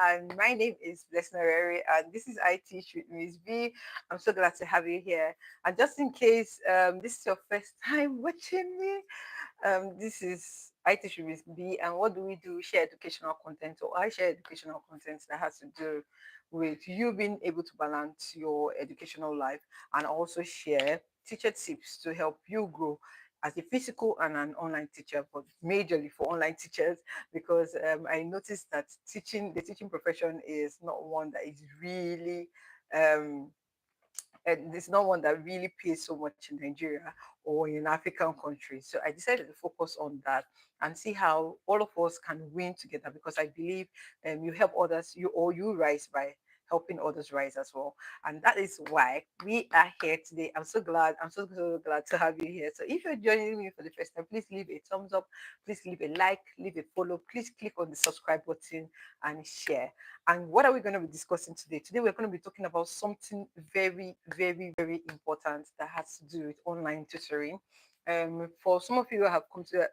and my name is Blessing Orere, and this is I Teach with Miss B. I'm so glad to have you here. And just in case this is your first time watching me, this is I Teach with Miss B, and what do we do? We share educational content, or I share educational content that has to do with you being able to balance your educational life and also share teacher tips to help you grow as a physical and an online teacher, but majorly for online teachers, because I noticed that the teaching profession is not one that is really um, and it's not one that really pays so much in Nigeria or in African countries. So I decided to focus on that and see how all of us can win together, because I believe you help others, you rise by helping others rise as well. And that is why we are here today. I'm so glad. I'm so glad to have you here. So if you're joining me for the first time, please leave a thumbs up, please leave a like, leave a follow, please click on the subscribe button and share. And what are we going to be discussing today? Today, we're going to be talking about something very important that has to do with online tutoring. For some of you who have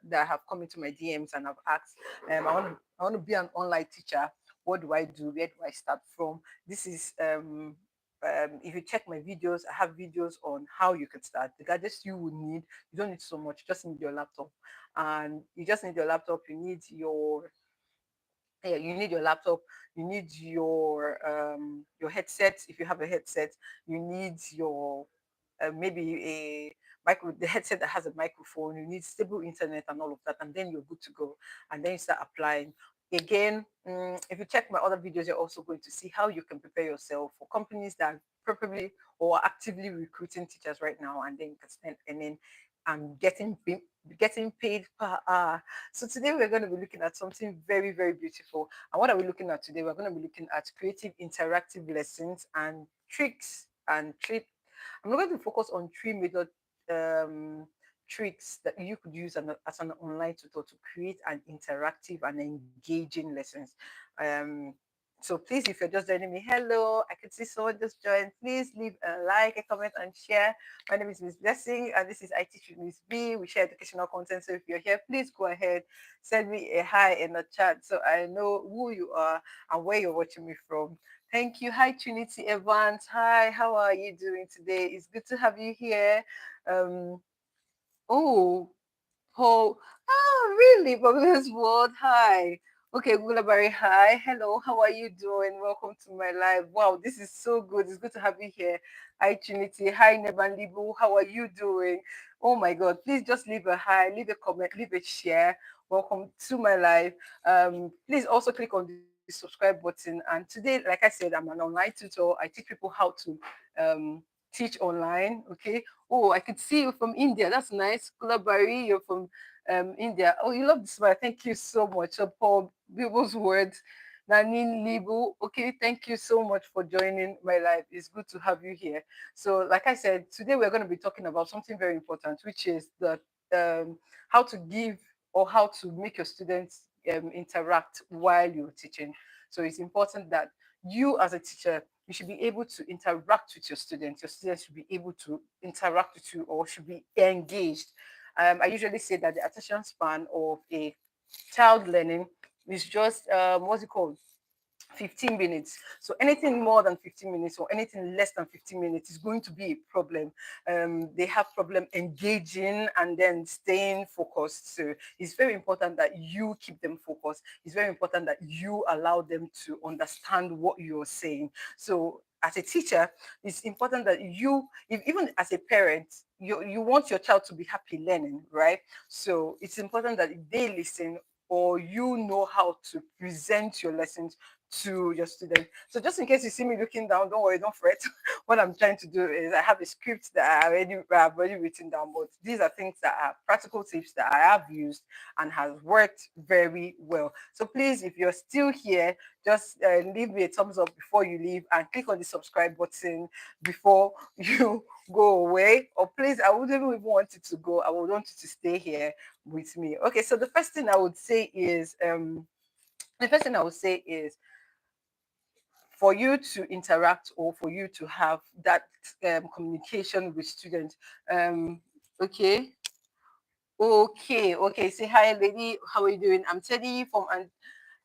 that have come into my DMs and have asked, I want to be an online teacher. What do I do? Where do I start from? This is if you check my videos, I have videos on how you can start. The gadgets you would need, you don't need so much, you just need your laptop. And you just need your laptop, you need your yeah, you need your laptop, you need your headset if you have a headset, you need your maybe the headset that has a microphone, you need stable internet and all of that, and then you're good to go. And then you start applying. Again, if you check my other videos, you're also going to see how you can prepare yourself for companies that are probably or actively recruiting teachers right now, and then you can spend and then getting paid per hour. So today we're going to be looking at something very beautiful. And what are we looking at today? We're going to be looking at creative interactive lessons and tricks and treat. I'm going to focus on three major um, tricks that you could use as an online tutor to create an interactive and engaging lessons. Um, so please, if you're just joining me, hello, I can see someone just joined. Please leave a like, a comment, and share. My name is Miss Blessing, and this is I Teach with Miss B. We share educational content. So if you're here, please go ahead, send me a hi in the chat so I know who you are and where you're watching me from. Thank you. Hi, Trinity Evans. Hi, how are you doing today? It's good to have you here. Um, oh, Paul. Oh, really? Fabulous World. Hi. Okay, Gulabari. Hi. Hello. How are you doing? Welcome to my live. Wow, this is so good. It's good to have you here. Hi, Trinity. Hi, Neban Libu. How are you doing? Oh my God. Please just leave a hi, leave a comment, leave a share. Welcome to my live. Please also click on the subscribe button. And today, like I said, I'm an online tutor. I teach people how to um, teach online. Okay. Oh, I could see you from India. That's nice. Kulabari, you're from India. Oh, you love the smile. Thank you so much. Paul, people's words. Nanin Libu. Okay, thank you so much for joining my live. It's good to have you here. So, like I said, today we're going to be talking about something very important, which is the how to give or how to make your students interact while you're teaching. So it's important that you as a teacher, you should be able to interact with your students. Your students should be able to interact with you or should be engaged. I usually say that the attention span of a child learning is just what's it called? 15 minutes. So anything more than 15 minutes or anything less than 15 minutes is going to be a problem. They have problem engaging and then staying focused. So it's very important that you keep them focused. It's very important that you allow them to understand what you're saying. So as a teacher, it's important that even as a parent, you want your child to be happy learning, right? So it's important that they listen or you know how to present your lessons to your students. So just in case you see me looking down, don't worry, don't fret. What I'm trying to do is I have a script that I've already written down, but these are things that are practical tips that I have used and has worked very well. So please, if you're still here, just leave me a thumbs up before you leave and click on the subscribe button before you go away. Or please, I wouldn't even want you to go. I would want you to stay here with me. Okay, so the first thing I would say is for you to interact or for you to have that communication with students. Okay, okay. Say hi, lady. How are you doing? I'm Teddy from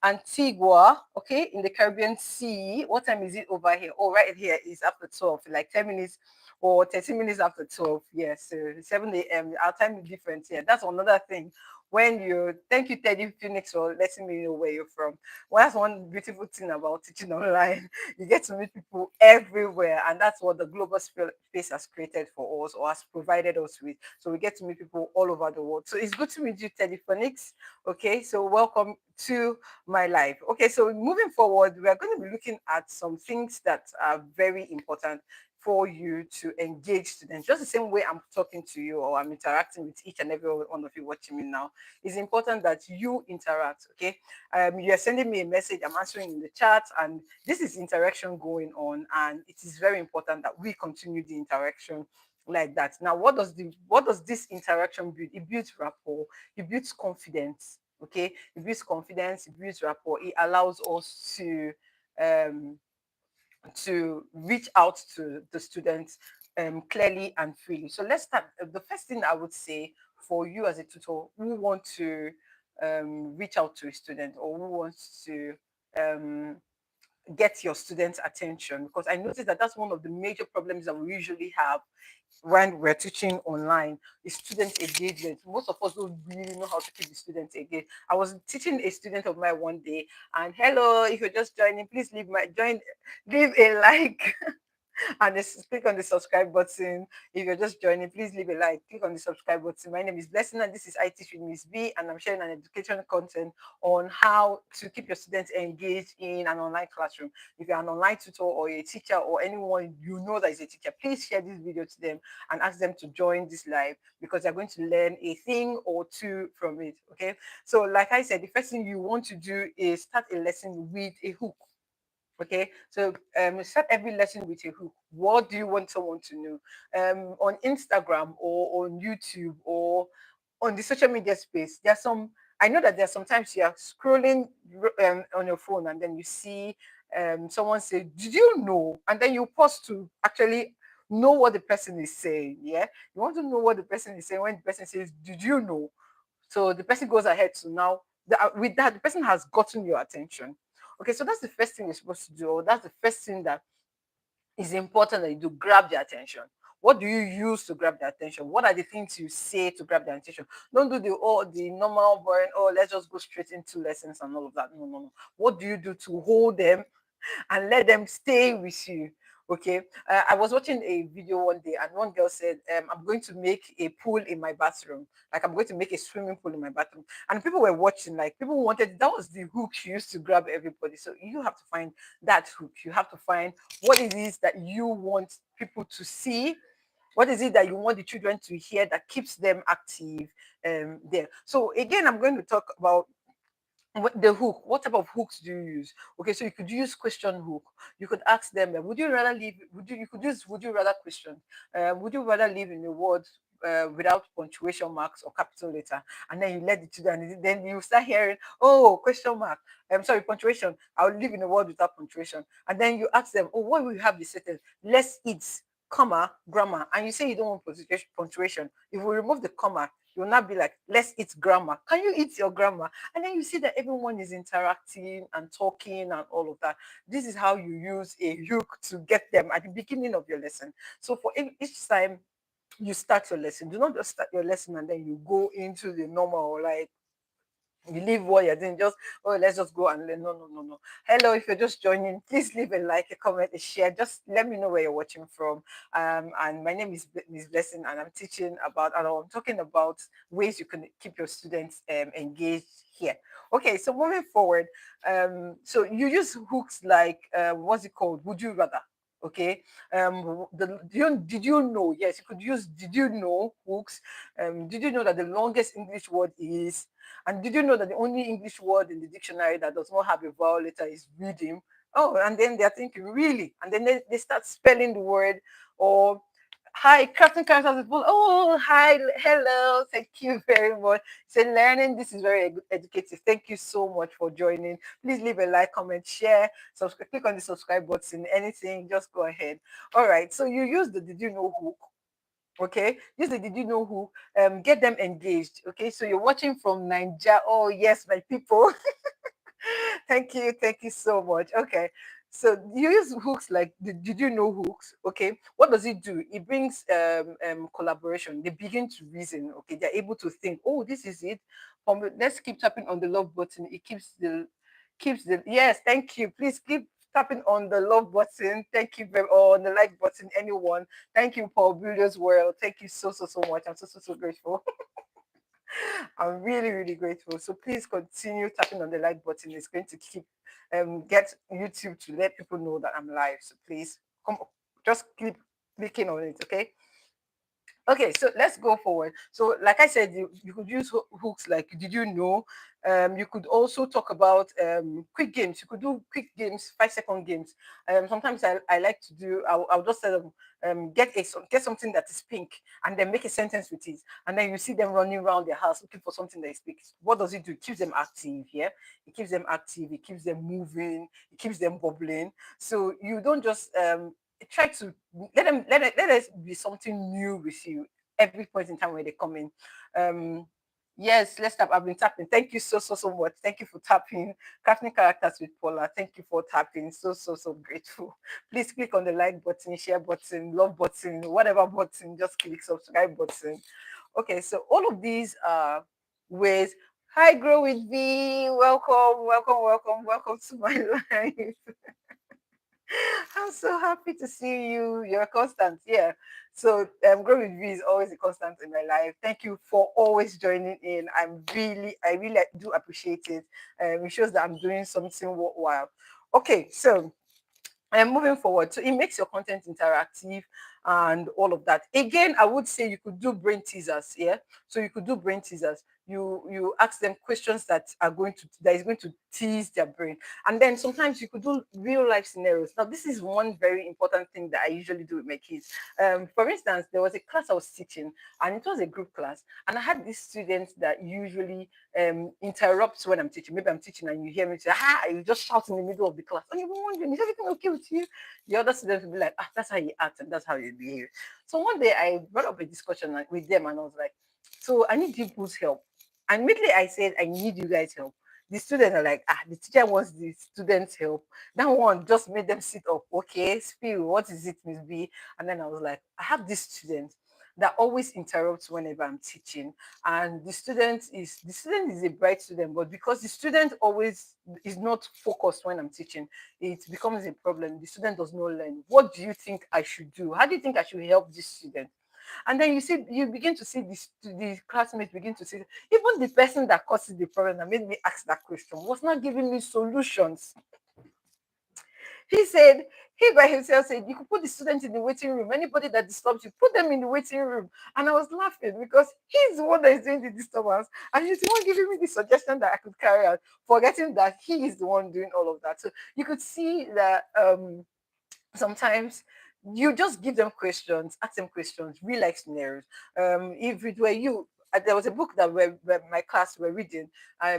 Antigua, okay, in the Caribbean Sea. What time is it over here? Oh, right here is after 12, like 10 minutes or 13 minutes after 12. Yes, so 7 a.m. Our time is different here. That's another thing. When you thank you, Teddy Phoenix, for letting me know where you're from. Well, that's one beautiful thing about teaching online. You get to meet people everywhere, and that's what the global space has created for us or has provided us with. So we get to meet people all over the world. So it's good to meet you, Teddy Phoenix. Okay, so welcome to my life. Okay, so moving forward, we are going to be looking at some things that are very important for you to engage students. Just the same way I'm talking to you or I'm interacting with each and every one of you watching me now, it's important that you interact. Okay, you're sending me a message, I'm answering in the chat, and this is interaction going on, and it is very important that we continue the interaction like that. Now, what does this interaction build? It builds rapport, it builds confidence. Okay, it builds confidence, it builds rapport, it allows us um reach out to the students clearly and freely. So let's start. The first thing I would say for you as a tutor who want to reach out to a student or who wants to um, get your students' attention, because I noticed that that's one of the major problems that we usually have when we're teaching online is student engagement. Most of us don't really know how to keep the students engaged. I was teaching a student of mine one day, and hello, if you're just joining, please leave a like and click on the subscribe button. If you're just joining, please leave a like, click on the subscribe button. My name is Blessing, and this is IT with Miss B, and I'm sharing an educational content on how to keep your students engaged in an online classroom. If you're an online tutor or a teacher or anyone you know that is a teacher, please share this video to them and ask them to join this live because they're going to learn a thing or two from it. Okay. So, like I said, the first thing you want to do is start a lesson with a hook. Okay, so start every lesson with a hook. What do you want someone to know? On Instagram or on YouTube or on the social media space, there's some. I know that there's sometimes you are scrolling on your phone and then you see someone say, "Did you know?" And then you pause to actually know what the person is saying. Yeah, you want to know what the person is saying when the person says, "Did you know?" So the person goes ahead to now, with that, the person has gotten your attention. Okay, so that's the first thing you're supposed to do, or that's the first thing that is important that you do, grab their attention. What do you use to grab their attention? What are the things you say to grab their attention? Don't do the normal boring, oh, let's just go straight into lessons and all of that. No, no, no. What do you do to hold them and let them stay with you? Okay. I was watching a video one day, and one girl said, I'm going to make a pool in my bathroom. Like, I'm going to make a swimming pool in my bathroom. And people were watching, like, people wanted, that was the hook she used to grab everybody. So you have to find that hook. You have to find what it is that you want people to see. What is it that you want the children to hear that keeps them active there? So again, I'm going to talk about the hook. What type of hooks do you use? Okay, so you could use question hook. You could ask them, would you rather live, you could use would you rather question. Would you rather live in a world without punctuation marks or capital letter? And then you let the children, and then you start hearing, oh, question mark. I'm sorry, punctuation. I'll live in a world without punctuation. And then you ask them, oh, what will you have the sentence? Let's eat, comma, grammar. And you say you don't want punctuation. If we remove the comma, you'll not be like, let's eat grammar. Can you eat your grammar? And then you see that everyone is interacting and talking and all of that. This is how you use a hook to get them at the beginning of your lesson. So for each time you start your lesson, do not just start your lesson and then you go into the normal, like, you leave what you're doing, just, oh, let's just go and learn. No, no, no, no. Hello, if you're just joining, please leave a like, a comment, a share. Just let me know where you're watching from. And my name is Miss Blessing, and I'm teaching about, and I'm talking about ways you can keep your students engaged here. Okay, so moving forward, so you use hooks like what's it called? Would you rather? Okay. Did you know? Yes, you could use did you know hooks. Did you know that the longest English word is, and did you know that the only English word in the dictionary that does not have a vowel letter is reading? Oh, and then they're thinking, really? And then they start spelling the word, or hi, crafting characters with people. Oh, hi, hello, thank you very much. So learning, this is very educative. Thank you so much for joining. Please leave a like, comment, share, subscribe, click on the subscribe button, anything, just go ahead. All right, so you use the did you know hook. Okay, use the did you know who, get them engaged. Okay, so you're watching from Nigeria. Oh yes, my people. Thank you so much. Okay. So you use hooks like did you know hooks? Okay. What does it do? It brings collaboration. They begin to reason. Okay. They're able to think, oh, this is it. Let's keep tapping on the love button. It keeps the yes, thank you. Please keep tapping on the love button. Thank you very or on the like button, anyone. Thank you, Paul Builders World. Thank you so much. I'm so grateful. I'm really, really grateful. So please continue tapping on the like button. It's going to keep get YouTube to let people know that I'm live. So please come just keep clicking on it, okay? Okay, so let's go forward. So, like I said, you could use hooks like, did you know? You could also talk about quick games. You could do quick games, 5 second games. Sometimes I like to do, I'll just tell them, get something that is pink and then make a sentence with it. And then you see them running around their house looking for something that is pink. What does it do? It keeps them active, yeah? It keeps them active, it keeps them moving, it keeps them bubbling. So, you don't just try to let us be something new with you every point in time when they come in. Um, yes, let's tap. I've been tapping. Thank you so much. Thank you for tapping. Crafting characters with Paula. Thank you for tapping. So grateful. Please click on the like button, share button, love button, whatever button. Just click subscribe button. Okay, so all of these are ways. Hi, grow with me. Welcome to my life. I'm so happy to see you. You're a constant, yeah. So growing with you is always a constant in my life. Thank you for always joining in. I really do appreciate it. It shows that I'm doing something worthwhile. Okay, so and moving forward, so it makes your content interactive and all of that. Again, I would say you could do brain teasers, yeah. So you could do brain teasers. You ask them questions that is going to tease their brain, and then sometimes you could do real life scenarios. Now, this is one very important thing that I usually do with my kids. For instance, there was a class I was teaching, and it was a group class, and I had these students that usually interrupts when I'm teaching. Maybe I'm teaching and you hear me say, you just shout in the middle of the class. And you're wondering, is everything okay with you? The other students will be like, that's how you act and that's how you behave. So one day I brought up a discussion with them and I was like, so I need people's help. And immediately I said, I need you guys' help. The students are like, the teacher wants the students' help. That one just made them sit up. Okay, spill, what is it, Miss B? And then I was like, I have this student that always interrupts whenever I'm teaching, and the student is a bright student, but because the student always is not focused when I'm teaching, it becomes a problem. The student does not learn. What do you think I should do? How do you think I should help this student? And then you begin to see the classmates begin to see, even the person that causes the problem that made me ask that question was not giving me solutions. He said, he by himself said, you could put the student in the waiting room. Anybody that disturbs you, put them in the waiting room. And I was laughing because he's the one that is doing the disturbance. And he's the one giving me the suggestion that I could carry out, forgetting that he is the one doing all of that. So you could see that sometimes you just give them questions, ask them questions, real life scenarios. If it were you, there was a book that my class were reading,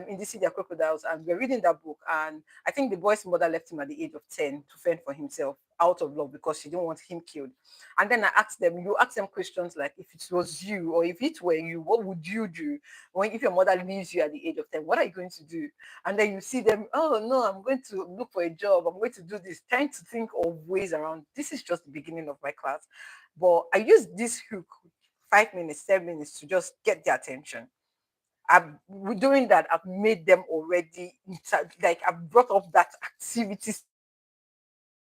in the City of Crocodiles, and we're reading that book. And I think the boy's mother left him at the age of 10 to fend for himself out of love because she didn't want him killed. And then I asked them, you ask them questions like, if it was you or if it were you, what would you do? When if your mother leaves you at the age of 10, what are you going to do? And then you see them, oh no, I'm going to look for a job, I'm going to do this, trying to think of ways around. This is just the beginning of my class, but I use this hook, 5 minutes, 7 minutes, to just get their attention. I've doing that, I've made them already like I've brought up that activity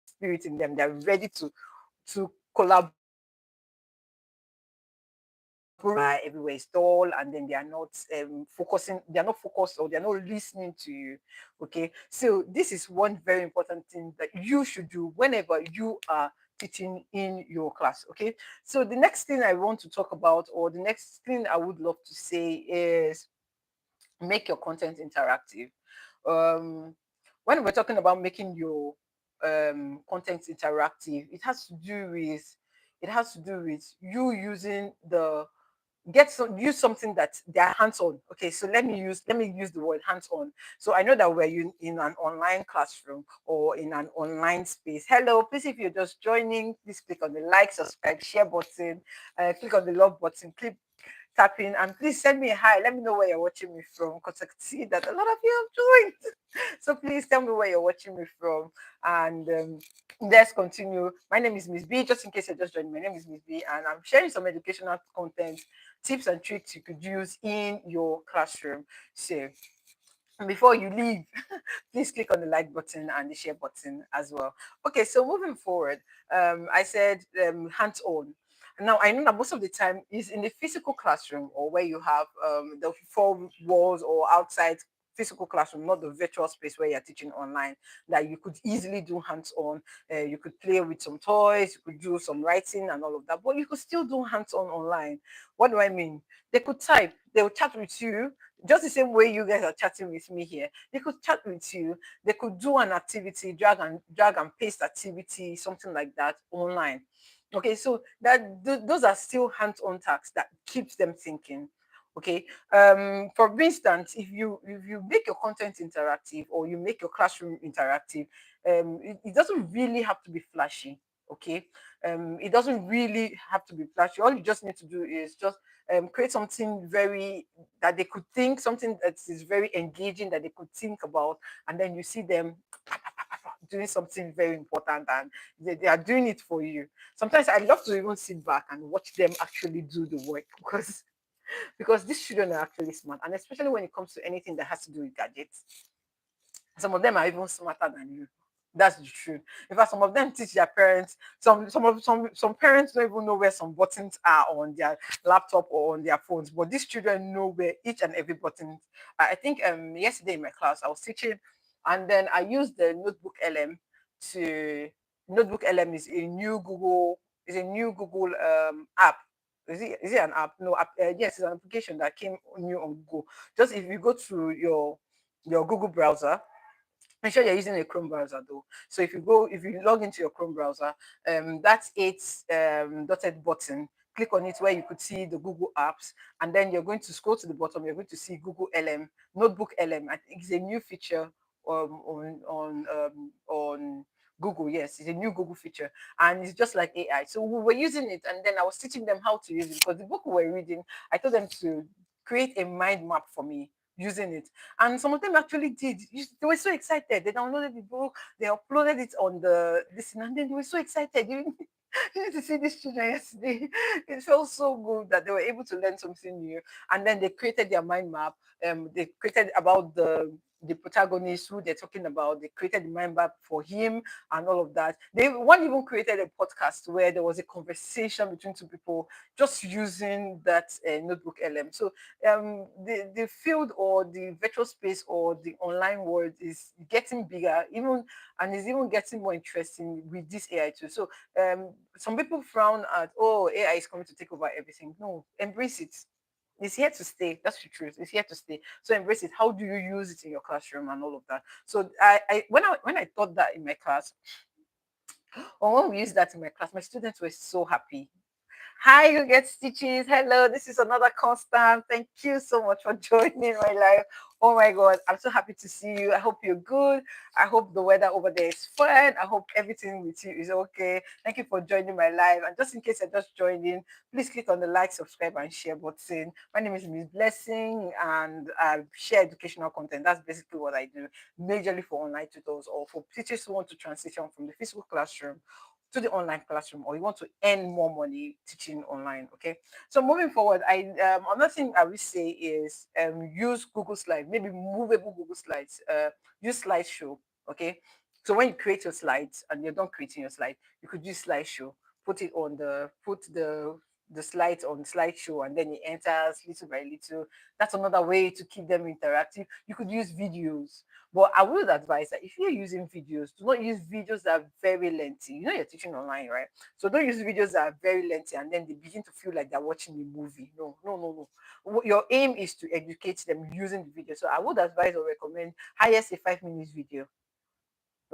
spirit in them. They're ready to collaborate everywhere is dull, and then they're not focused, or they're not listening to you. Okay, so this is one very important thing that you should do whenever you are teaching in your class. Okay, so the next thing I want to talk about, or the next thing I would love to say, is make your content interactive. um when we're talking about making your content interactive, it has to do with you using the use something that they're hands-on. Okay, so let me use the word hands-on. So I know that we're in an online classroom or in an online space. Hello, please, if you're just joining, please click on the like, subscribe, share button, click on the love button, tapping, and please send me a hi. Let me know where you're watching me from, because I can see that a lot of you have joined. So please tell me where you're watching me from, and let's continue. My name is Miss B. Just in case you just joined, my name is Miss B, and I'm sharing some educational content, tips and tricks you could use in your classroom. So before you leave, please click on the like button and the share button as well. Okay, so moving forward, I said hands-on. Now I know that most of the time is in the physical classroom, or where you have the four walls, or outside physical classroom, not the virtual space where you're teaching online, that you could easily do hands-on. You could play with some toys, you could do some writing and all of that, but you could still do hands-on online. What do I mean? They could type, they will chat with you just the same way you guys are chatting with me here. They could chat with you. They could do an activity, drag and paste activity, something like that online. Okay, so those are still hands-on tasks that keeps them thinking. Okay. For instance, if you make your content interactive, or you make your classroom interactive, it doesn't really have to be flashy. Okay. It doesn't really have to be flashy. All you just need to do is just create something very that they could think, something that is very engaging that they could think about, and then you see them doing something very important, and they are doing it for you. Sometimes I love to even sit back and watch them actually do the work, because these children are actually smart, and especially when it comes to anything that has to do with gadgets. Some of them are even smarter than you. That's the truth. In fact, some of them teach their parents. Some parents don't even know where some buttons are on their laptop or on their phones, but these children know where each and every button. I think yesterday in my class I was teaching, and then I used the Notebook LM to. Notebook LM is a new Google app. Is it an app? No, yes, it's an application that came new on Google. Just if you go to your Google browser, make sure you're using a Chrome browser though. So if you log into your Chrome browser, that's eight dotted button. Click on it where you could see the Google apps, and then you're going to scroll to the bottom. You're going to see Google LM, Notebook LM. I think it's a new feature on Google. Yes, it's a new Google feature, and it's just like AI. So we were using it, and then I was teaching them how to use it, because the book we were reading, I told them to create a mind map for me using it, and some of them actually did. They were so excited. They downloaded the book, they uploaded it on the this, and then they were so excited. You need to see these children yesterday. It felt so good that they were able to learn something new. And then they created their mind map. They created about the protagonist who they're talking about. They created the mind map for him and all of that. One even created a podcast where there was a conversation between two people just using that notebook LM. So the field, or the virtual space, or the online world is getting bigger, even, and is even getting more interesting with this AI too. So some people frown at, oh, AI is coming to take over everything. No, embrace it. It's here to stay. That's the truth. It's here to stay. So embrace it. How do you use it in your classroom and all of that? So when I taught that in my class, or when we used that in my class, my students were so happy. Hi, you get stitches. Hello, this is another constant. Thank you so much for joining my live. Oh my God, I'm so happy to see you. I hope you're good. I hope the weather over there is fine. I hope everything with you is okay. Thank you for joining my live. And just in case you're just joining, please click on the like, subscribe, and share button. My name is Miss Blessing, and I share educational content. That's basically what I do, majorly for online tutors, or for teachers who want to transition from the physical classroom to the online classroom, or you want to earn more money teaching online. Okay, so moving forward, another thing I will say is use Google Slides, maybe movable Google Slides. Use slideshow. Okay, so when you create your slides and you're done creating your slide, you could use slideshow. Put the slides on slideshow, and then it enters little by little. That's another way to keep them interactive. You could use videos, but I would advise that if you're using videos, do not use videos that are very lengthy. You know you're teaching online, right? So don't use videos that are very lengthy and then they begin to feel like they're watching a movie. No, no, no, no. Your aim is to educate them using the video. So I would advise or recommend highest a 5 minutes video.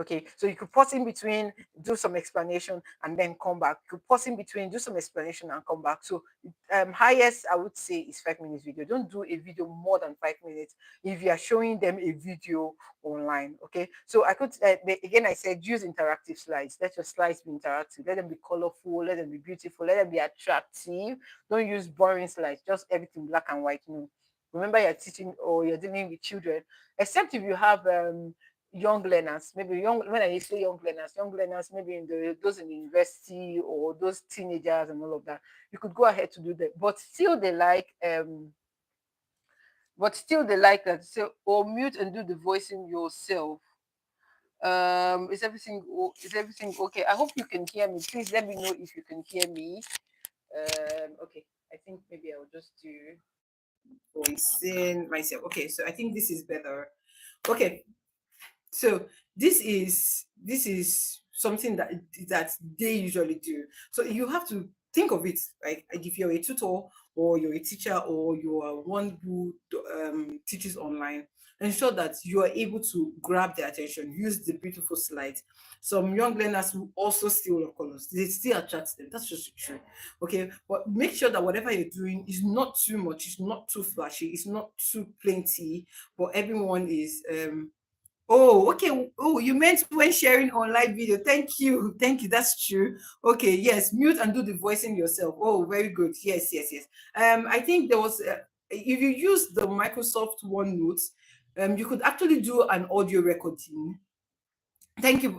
Okay, so you could pause in between, do some explanation, and then come back. You could pause in between, do some explanation, and come back. So, highest I would say is 5 minutes video. Don't do a video more than 5 minutes if you are showing them a video online. Okay, so I could again I said use interactive slides. Let your slides be interactive. Let them be colorful. Let them be beautiful. Let them be attractive. Don't use boring slides. Just everything black and white. No. Remember, you're teaching or you're dealing with children, except if you have young learners, maybe young when I say young learners maybe in those in the university or those teenagers and all of that, you could go ahead to do that. But still they like that. So or mute and do the voicing yourself. Is everything okay? I hope you can hear me. Please let me know if you can hear me. Okay. I think maybe I'll just do voicing myself. Okay, so I think this is better. Okay, so this is something that they usually do. So you have to think of it like if you're a tutor or you're a teacher or you are one who teaches online, ensure that you are able to grab their attention. Use the beautiful slides. Some young learners will also still love colors. They still attract them. That's just true. Okay, but make sure that whatever you're doing is not too much. It's not too flashy. It's not too plenty. But everyone is Oh, okay. Oh, you meant when sharing online video. Thank you. Thank you. That's true. Okay, yes. Mute and do the voicing yourself. Oh, very good. Yes, yes, yes. I think there was if you use the Microsoft OneNote, you could actually do an audio recording. Thank you,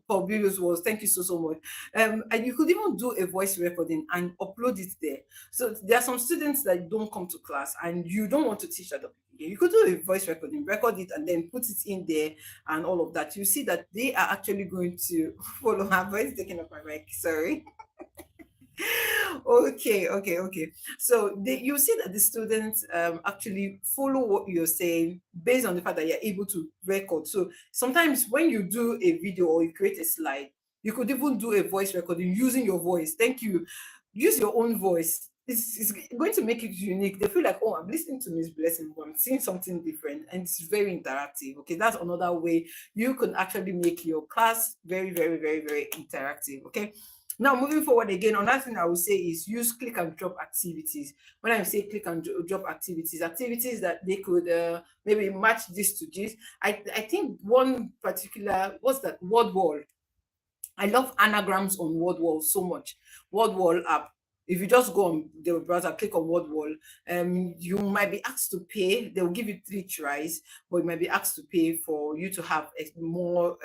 Paul Billions was. Thank you so much. And you could even do a voice recording and upload it there. So there are some students that don't come to class and you don't want to teach at the beginning. You could do a voice recording, record it, and then put it in there and all of that. You see that they are actually going to follow. Her voice taking up my mic. Sorry. Okay. So you see that the students actually follow what you're saying based on the fact that you're able to record. So sometimes when you do a video or you create a slide, you could even do a voice recording using your voice. Thank you. Use your own voice. It's going to make it unique. They feel like, oh, I'm listening to Miss Blessing, but I'm seeing something different, and it's very interactive. Okay, that's another way you can actually make your class very, very, very, very interactive. Okay, now, moving forward again, another thing I would say is use click and drop activities. When I say click and drop activities, activities that they could maybe match this to this. I think one particular, what's that, word wall. I love anagrams on word wall so much. Word wall app. If you just go on the browser, click on word wall, you might be asked to pay. They will give you 3 tries, but you might be asked to pay for you to have more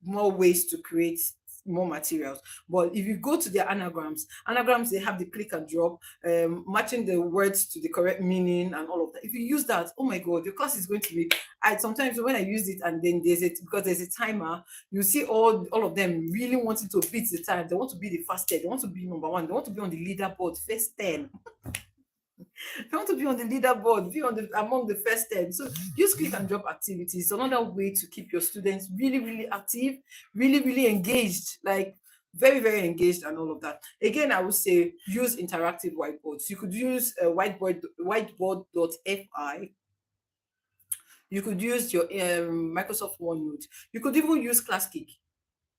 ways to create more materials. But if you go to their anagrams, they have the click and drop, matching the words to the correct meaning and all of that. If you use that, oh my god, your class is going to be. I sometimes when I use it and then because there's a timer, you see all of them really wanting to beat the time. They want to be the fastest. They want to be number one. They want to be on the leaderboard, first 10. They want to be on the leaderboard, be on the among the first 10. So use click and drop activities. Another way to keep your students really, really active, really, really engaged, like very, very engaged and all of that. Again, I would say use interactive whiteboards. You could use a whiteboard.fi. You could use your Microsoft OneNote. You could even use ClassKick.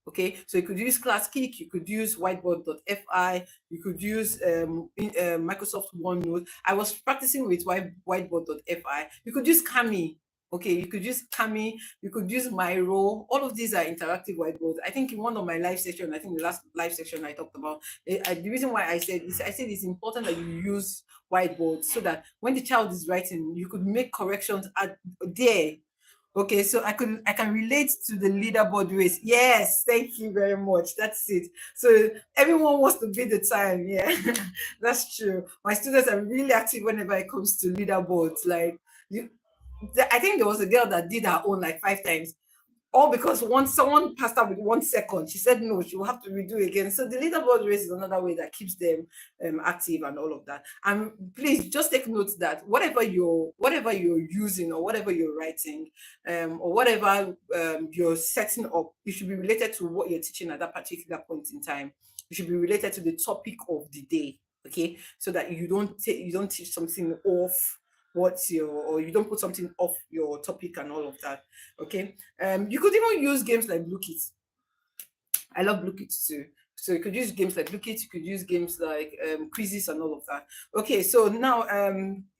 Okay, so you could use ClassKick, you could use whiteboard.fi, you could use Microsoft OneNote. I was practicing with whiteboard.fi. You could use Kami. Okay, you could use Kami, you could use Miro. All of these are interactive whiteboards. I think in one of my live sessions, I think the last live session I talked about, the reason why I said it's important that you use whiteboards so that when the child is writing, you could make corrections there. Okay, so I can relate to the leaderboard race. Yes, thank you very much. That's it. So everyone wants to beat the time. Yeah, that's true. My students are really active whenever it comes to leaderboards. Like you, I think there was a girl that did her own like 5 times, all because once someone passed out with 1 second, she said no, she will have to redo again. So the leaderboard race is another way that keeps them active and all of that. And please just take note that whatever you're using or whatever you're writing, or whatever you're setting up, it should be related to what you're teaching at that particular point in time. It should be related to the topic of the day. Okay, so that you don't teach something off what's your, or you don't put something off your topic and all of that. Okay. You could even use games like Look It. I love Look It too. So you could use games like Look It, you could use games like quizzes and all of that. Okay, so now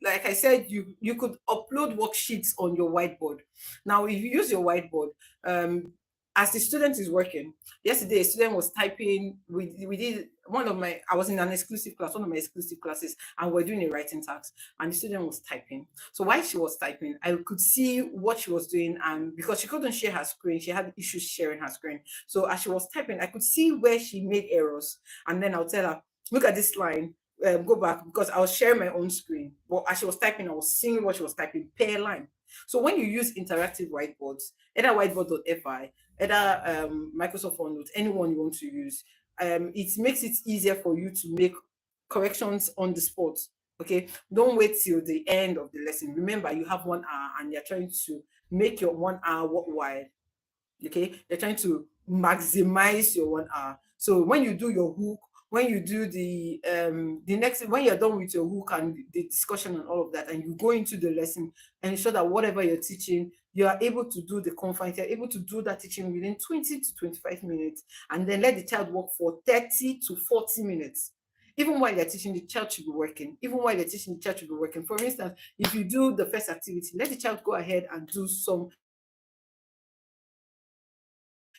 like I said, you could upload worksheets on your whiteboard. Now, if you use your whiteboard, um as the student is working, yesterday a student was typing. We did one of my, I was in an exclusive class, one of my exclusive classes, and we're doing a writing task, and the student was typing. So while she was typing, I could see what she was doing, and because she couldn't share her screen, she had issues sharing her screen. So as she was typing, I could see where she made errors. And then I'll tell her, look at this line, go back, because I was sharing my own screen. But as she was typing, I was seeing what she was typing per line. So when you use interactive whiteboards, either whiteboard.fi, either Microsoft OneNote, anyone you want to use, it makes it easier for you to make corrections on the spot. Okay, don't wait till the end of the lesson. Remember, you have 1 hour and you're trying to make your 1 hour worthwhile. Okay, you're trying to maximize your 1 hour. So when you do your hook, when you do the next, when you're done with your hook and the discussion and all of that, and you go into the lesson and ensure that whatever you're teaching, you are able to do the content, you're able to do that teaching within 20 to 25 minutes, and then let the child work for 30 to 40 minutes. Even while you're teaching, the child should be working. Even while you're teaching, the child should be working. For instance, if you do the first activity, let the child go ahead and do some.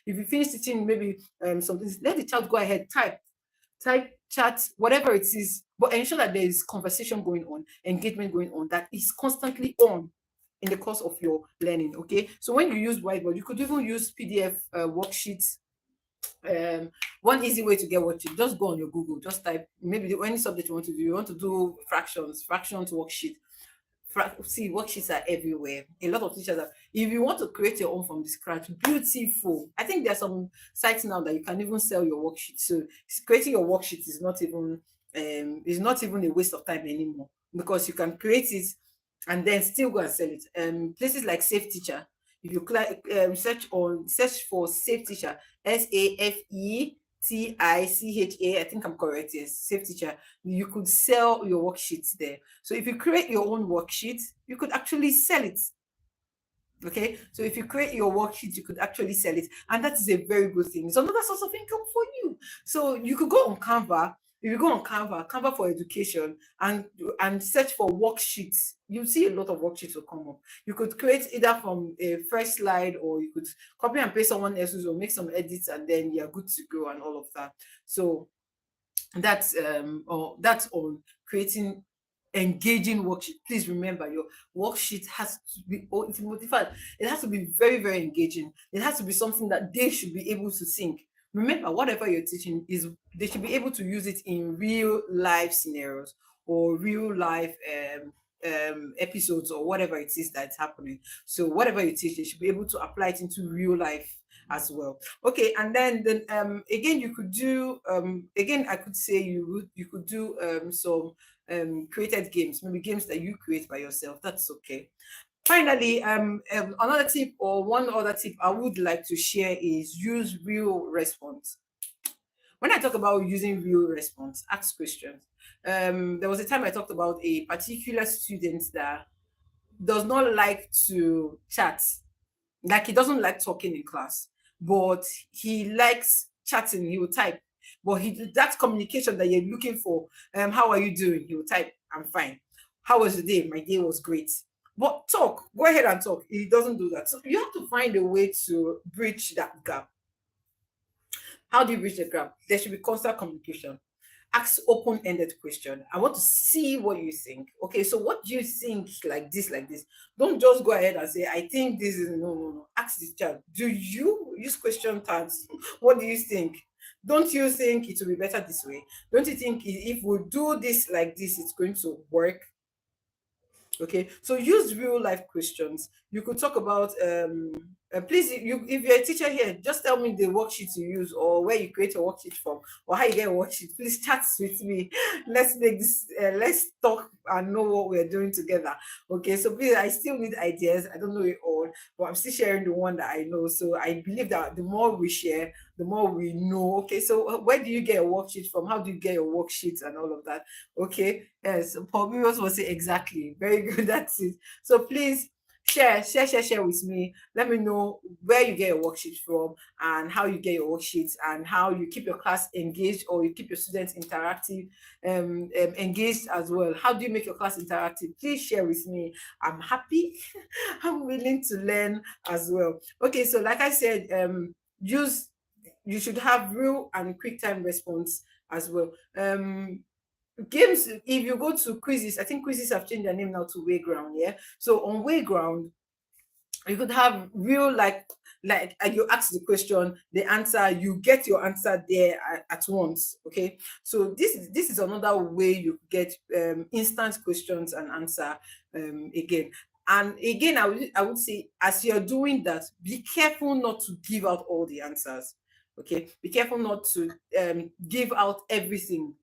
If you finish teaching maybe something, let the child go ahead, type, chat, whatever it is, but ensure that there is conversation going on, engagement going on, that is constantly on in the course of your learning. Okay. So when you use whiteboard, you could even use PDF worksheets. One easy way to get worksheet, just go on your Google, just type maybe any subject you want to do. You want to do fractions worksheet. See, worksheets are everywhere. A lot of teachers are. If you want to create your own from the scratch, beautiful. I think there are some sites now that you can even sell your worksheet. So creating your worksheet is not even a waste of time anymore, because you can create it and then still go and sell it. Places like Safe Teacher. If you search for Safe Teacher, SAFETICHA, I think I'm correct. Yes, Safe Teacher. You could sell your worksheets there. So if you create your own worksheet, you could actually sell it. Okay, so if you create your worksheet, you could actually sell it, and that is a very good thing. It's another source of income for you. So you could go on Canva. If you go on Canva for education, and search for worksheets, you see a lot of worksheets will come up. You could create either from a fresh slide, or you could copy and paste someone else's, or make some edits, and then you're good to go and all of that. So that's on creating engaging worksheet. Please remember, your worksheet has to be, oh, it's motivated. It has to be very, very engaging. It has to be something that they should be able to think. Remember, whatever you're teaching is, they should be able to use it in real life scenarios, or real life episodes, or whatever it is that's happening. So whatever you teach, they should be able to apply it into real life as well. Okay, and then again, you could do again, I could say you could do some created games, maybe games that you create by yourself. That's okay. Finally, another tip, or one other tip I would like to share, is use real response. When I talk about using real response, ask questions. There was a time I talked about a particular student that does not like to chat, like he doesn't like talking in class, but he likes chatting. He will type, but that communication that you're looking for. How are you doing? He will type, I'm fine. How was the day? My day was great. But talk, go ahead and talk. He doesn't do that. So you have to find a way to bridge that gap. How do you bridge the gap? There should be constant communication. Ask open-ended question. I want to see what you think. Okay, so what do you think, like this, like this? Don't just go ahead and say, I think this is, no, no, no. Ask the child, do you use question tags? What do you think? Don't you think it will be better this way? Don't you think if we do this like this, it's going to work? Okay, so use real life questions. You could talk about Please, if you're a teacher here, just tell me the worksheet you use or where you create a worksheet from or how you get a worksheet. Please chat with me. Let's make this. Let's talk and know what we're doing together. Okay, so please, I still need ideas. I don't know it all, but I'm still sharing the one that I know. So I believe that the more we share, the more we know. Okay, so where do you get a worksheet from? How do you get your worksheets and all of that? Okay, yes, Paul Williams will say exactly. Very good. That's it. So please share with me. Let me know where you get your worksheets from and how you get your worksheets and how you keep your class engaged or you keep your students interactive, engaged as well. How do you make your class interactive? Please share with me. I'm happy. I'm willing to learn as well. Okay, so like I said, use you should have real and quick time response as well. Games, if you go to quizzes, I think quizzes have changed their name now to Wayground. Yeah, so on Wayground you could have real you ask the question, the answer, you get your answer there at once. Okay, so this is another way you get instant questions and answer again. And again, I would say, as you're doing that, be careful not to give out all the answers. Okay, be careful not to give out everything.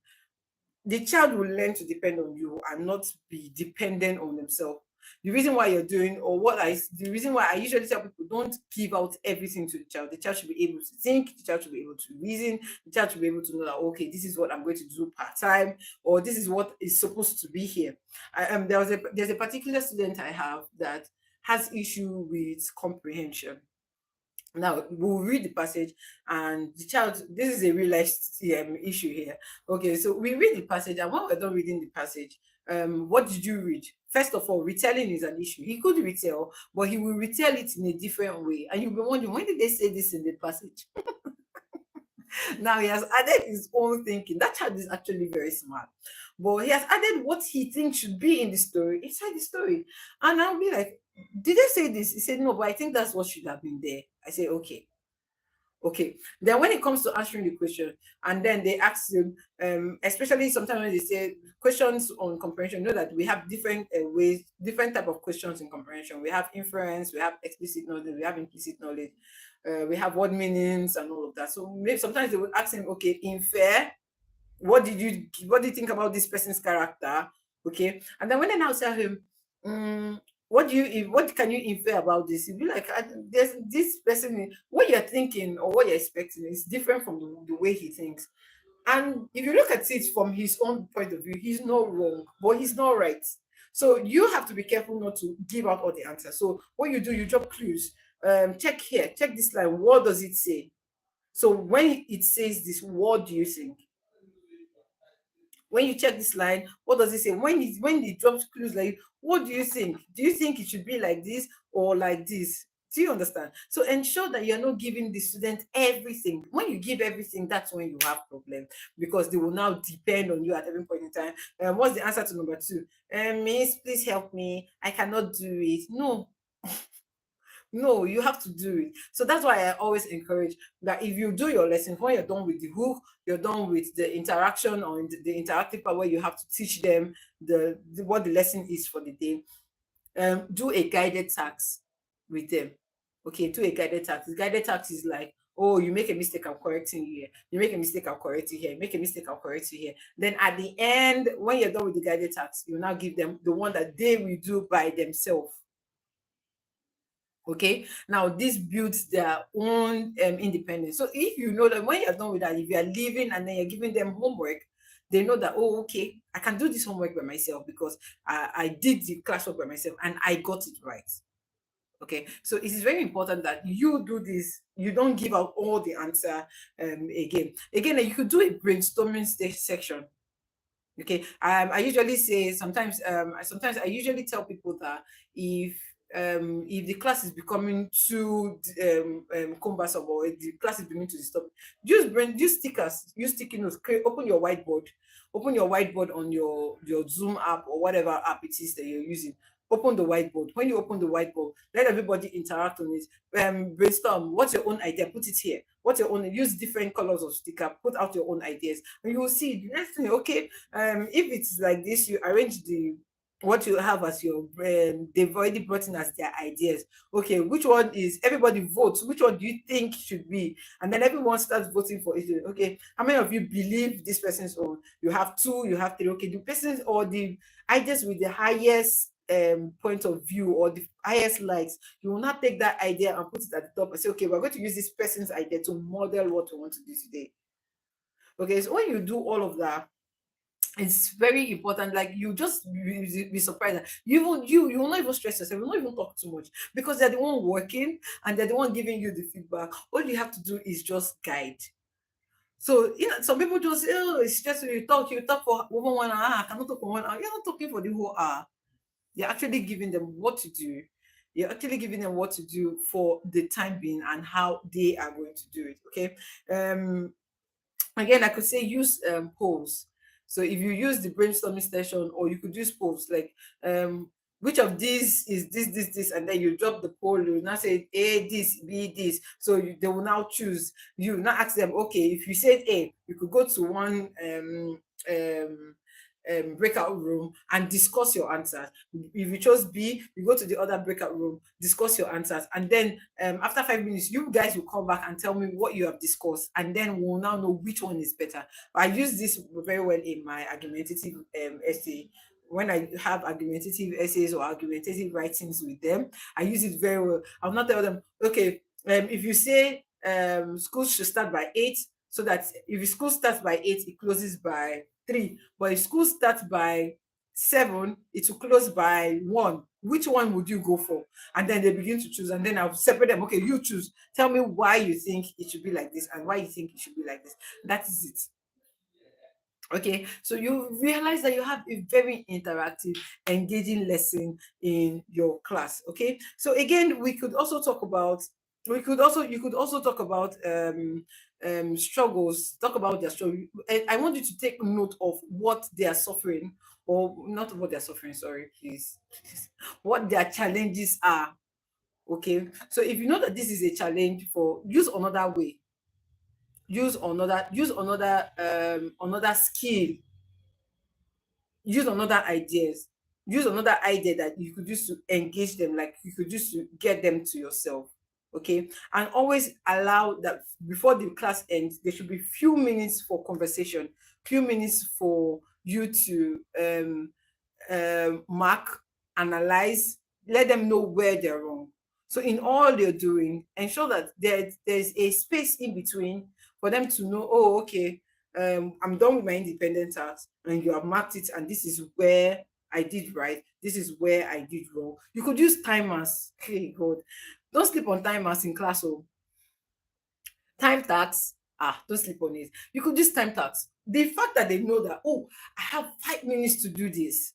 The child will learn to depend on you and not be dependent on themselves. The reason why you're doing, or the reason why I usually tell people, don't give out everything to the child. The child should be able to think, the child should be able to reason, the child should be able to know that, okay, this is what I'm going to do part time, or this is what is supposed to be here. There's a particular student I have that has issue with comprehension. Now we'll read the passage, and the child, this is a real life issue here. Okay, so we read the passage, and when we're done reading the passage, what did you read? First of all, retelling is an issue. He could retell, but he will retell it in a different way, and you'll be wondering, when did they say this in the passage? Now he has added his own thinking. That child is actually very smart, but he has added what he thinks should be in the story inside the story. And I'll be like, did they say this? He said no, but I think that's what should have been there. I say, okay. Okay. Then when it comes to answering the question, and then they ask you, especially sometimes when they say questions on comprehension, you know that we have different ways, different type of questions in comprehension. We have inference, we have explicit knowledge, we have implicit knowledge, we have word meanings and all of that. So maybe sometimes they will ask him, okay, infer, what do you think about this person's character? Okay, and then when I now tell him, what can you infer about this? You'll be like, there's this person, what you're thinking or what you're expecting is different from the way he thinks. And if you look at it from his own point of view, he's not wrong, but he's not right. So you have to be careful not to give out all the answers. So what you do, you drop clues. Check here, check this line, what does it say? So when it says this, what do you think? When you check this line, what does it say? When it drops clues, like, what do you think? Do you think it should be like this or like this? Do you understand? So ensure that you're not giving the student everything. When you give everything, that's when you have problem, because they will now depend on you at every point in time. What's the answer to number two? Miss, please help me. I cannot do it. No, no, you have to do it. So that's why I always encourage that if you do your lesson, when you're done with the hook, you're done with the interaction or in the interactive part where you have to teach them what the lesson is for the day. Do a guided task with them. Okay, do a guided task. The guided task is like, oh, you make a mistake, I'm correcting you here. You make a mistake, I'm correcting here. Make a mistake, I'll correct you here. Then at the end, when you're done with the guided task, you now give them the one that they will do by themselves. Okay, now this builds their own independence. So if you know that when you're done with that, if you are leaving and then you're giving them homework, they know that, oh, okay, I can do this homework by myself because I did the classwork by myself and I got it right. Okay, so it is very important that you do this. You don't give out all the answer again. You could do a brainstorming stage section. Okay. I usually say sometimes sometimes I usually tell people that if the class is becoming too cumbersome, or if the class is beginning to disturb, use stickers, use sticky notes, open your whiteboard on your Zoom app or whatever app it is that you're using. Open the whiteboard. When you open the whiteboard, let everybody interact on it. Brainstorm. What's your own idea? Put it here. What's your own? Use different colors of sticker. Put out your own ideas, and you will see the next thing. Okay, if it's like this, you arrange what you have as your they've already brought in as their ideas. Okay, which one is, everybody votes, which one do you think should be, and then everyone starts voting for it. Okay, how many of you believe this person's own? You have two, you have three. Okay, the persons or the ideas with the highest point of view or the highest likes, you will not take that idea and put it at the top and say, okay, we're going to use this person's idea to model what we want to do today. Okay, so when you do all of that, it's very important. Like, you just be surprised that you will not even stress yourself, you will not even talk too much, because they're the one working and they're the one giving you the feedback. All you have to do is just guide. So, some people just say, oh, it's just, you talk for over 1 hour. I cannot talk for 1 hour. You're not talking for the whole hour. You're actually giving them what to do. You're actually giving them what to do for the time being and how they are going to do it. Okay. Again, I could say use polls. So if you use the brainstorming session, or you could use polls like, um which of these is this, and then you drop the poll. You now say A this, B this, so they will now choose. You now ask them, okay, if you said A, you could go to one um breakout room and discuss your answers. If you chose B, you go to the other breakout room, discuss your answers, and then after 5 minutes, you guys will come back and tell me what you have discussed, and then we'll now know which one is better. I use this very well in my argumentative essay. When I have argumentative essays or argumentative writings with them, I use it very well. I'll not tell them, okay, if you say school should start by 8, so that if school starts by 8, it closes by 3. But if school starts by 7, it will close by 1. Which one would you go for? And then they begin to choose, and then I'll separate them. Okay, you choose. Tell me why you think it should be like this and why you think it should be like this. That is it. Okay, so you realize that you have a very interactive, engaging lesson in your class. Okay, so again, we could also you could also talk about struggles, talk about their struggle. I want you to take note of what they are suffering, or not what they're suffering, sorry, please, what their challenges are. Okay, so if you know that this is a challenge, for use another way, use another skill, use another ideas, use another idea that you could use to engage them, like you could use to get them to yourself. Okay, and always allow that before the class ends, there should be few minutes for conversation, few minutes for you to mark, analyze, let them know where they're wrong. So in all you're doing, ensure that there's a space in between for them to know, oh, okay, I'm done with my independent tasks, and you have marked it, and this is where I did right, this is where I did wrong. You could use timers. Hey God, don't sleep on timers in class. Oh, time tax, don't sleep on it. You could use time tax. The fact that they know that, oh, I have 5 minutes to do this,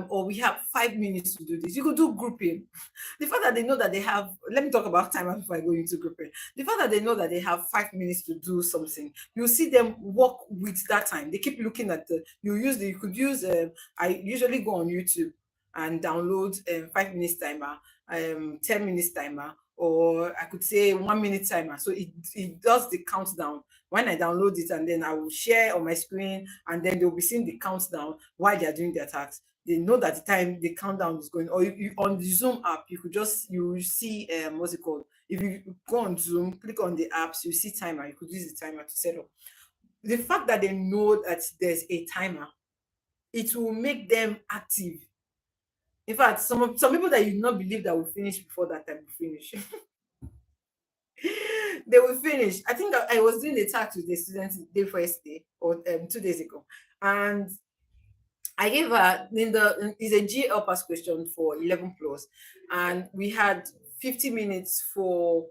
or we have 5 minutes to do this. You could do grouping. The fact that they know that they have, let me talk about time before I go into grouping. The fact that they know that they have 5 minutes to do something, you see them work with that time. They keep looking at you could use, I usually go on YouTube and download 5 minutes timer, 10 minutes timer, or I could say 1 minute timer. So it does the countdown when I download it, and then I will share on my screen, and then they'll be seeing the countdown while they are doing their tasks. They know that the countdown is going. Or on the Zoom app, you will see what's it called. If you go on Zoom, click on the apps, you see timer. You could use the timer to set up. The fact that they know that there's a timer, it will make them active. In fact, some people that you not believe that will finish before that time will finish. They will finish. I think I was doing a task with the students the first day, or 2 days ago, and I gave her in the is a GL pass question for 11 plus, and we had 50 minutes for,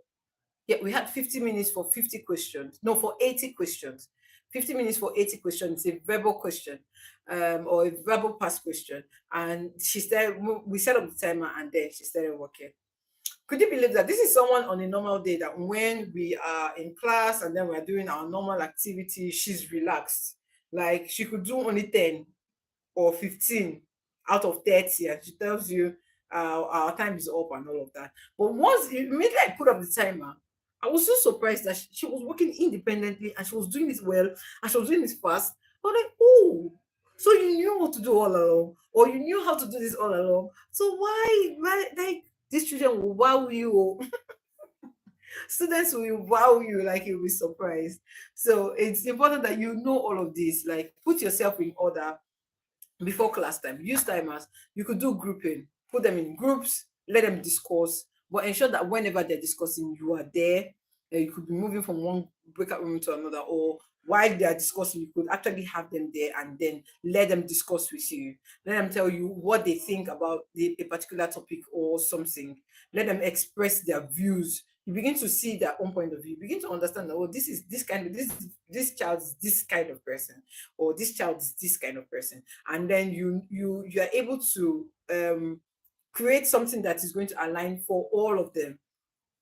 yeah, we had 50 minutes for 50 questions. No, for 80 questions. 50 minutes for 80 questions. It's a verbal question, or a verbal pass question. And we set up the timer, and then she started working. Could you believe that this is someone on a normal day, that when we are in class and then we're doing our normal activity, she's relaxed. Like, she could do only 10 or 15 out of 30, and she tells you our time is up and all of that. But once immediately I put up the timer, I was so surprised that she was working independently, and she was doing this well, and she was doing this fast. I was like, oh. So you knew what to do all along, or you knew how to do this all along. So why like these children will wow you, or students will wow you, like you'll be surprised. So it's important that you know all of this. Like put yourself in order before class time. Use timers. You could do grouping, put them in groups, let them discuss, but ensure that whenever they're discussing, you are there. You could be moving from one breakout room to another, or while they are discussing, you could actually have them there and then let them discuss with you. Let them tell you what they think about a particular topic or something. Let them express their views. You begin to see their own point of view. You begin to understand that, oh, this is this child is this kind of person, or this child is this kind of person. And then you are able to create something that is going to align for all of them.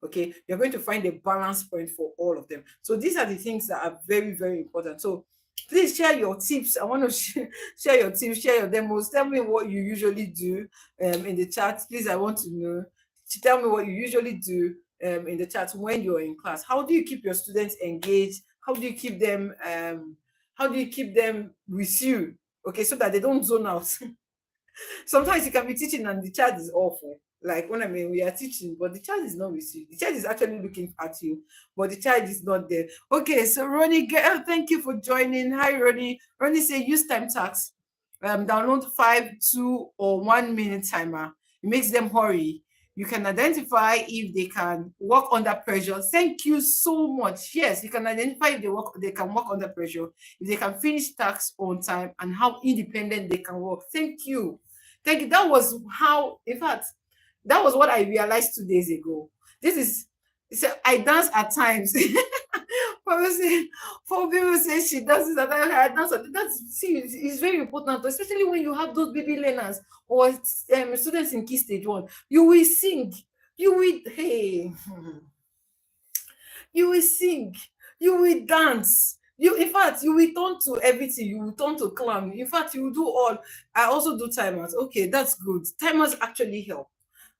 Okay, you're going to find a balance point for all of them. So these are the things that are very, very important. So please share your tips. I want to share your tips, share your demos. Tell me what you usually do in the chat. Please, I want to know. Tell me what you usually do in the chat when you're in class. How do you keep your students engaged? How do you keep them with you? Okay, so that they don't zone out. Sometimes you can be teaching and the child is awful. Like when I mean we are teaching, but the child is not with you. The child is actually looking at you, but the child is not there. Okay, so Ronnie, girl, thank you for joining. Hi, Ronnie. Ronnie say use time tax. Download 5, 2, or 1 minute timer. It makes them hurry. You can identify if they can work under pressure. Thank you so much. Yes, you can identify if they can work under pressure, if they can finish tasks on time, and how independent they can work. Thank you. Thank you. That was how, in fact, that was what I realized 2 days ago. This is, so I dance at times. For people say she does it, I dance. That's, see, it's very important, especially when you have those baby learners or students in key stage one. You will sing. You will, hey, you will sing, you will dance. You, in fact, you will turn to everything. You will turn to clown. In fact, you will do all. I also do timers. Okay, that's good. Timers actually help.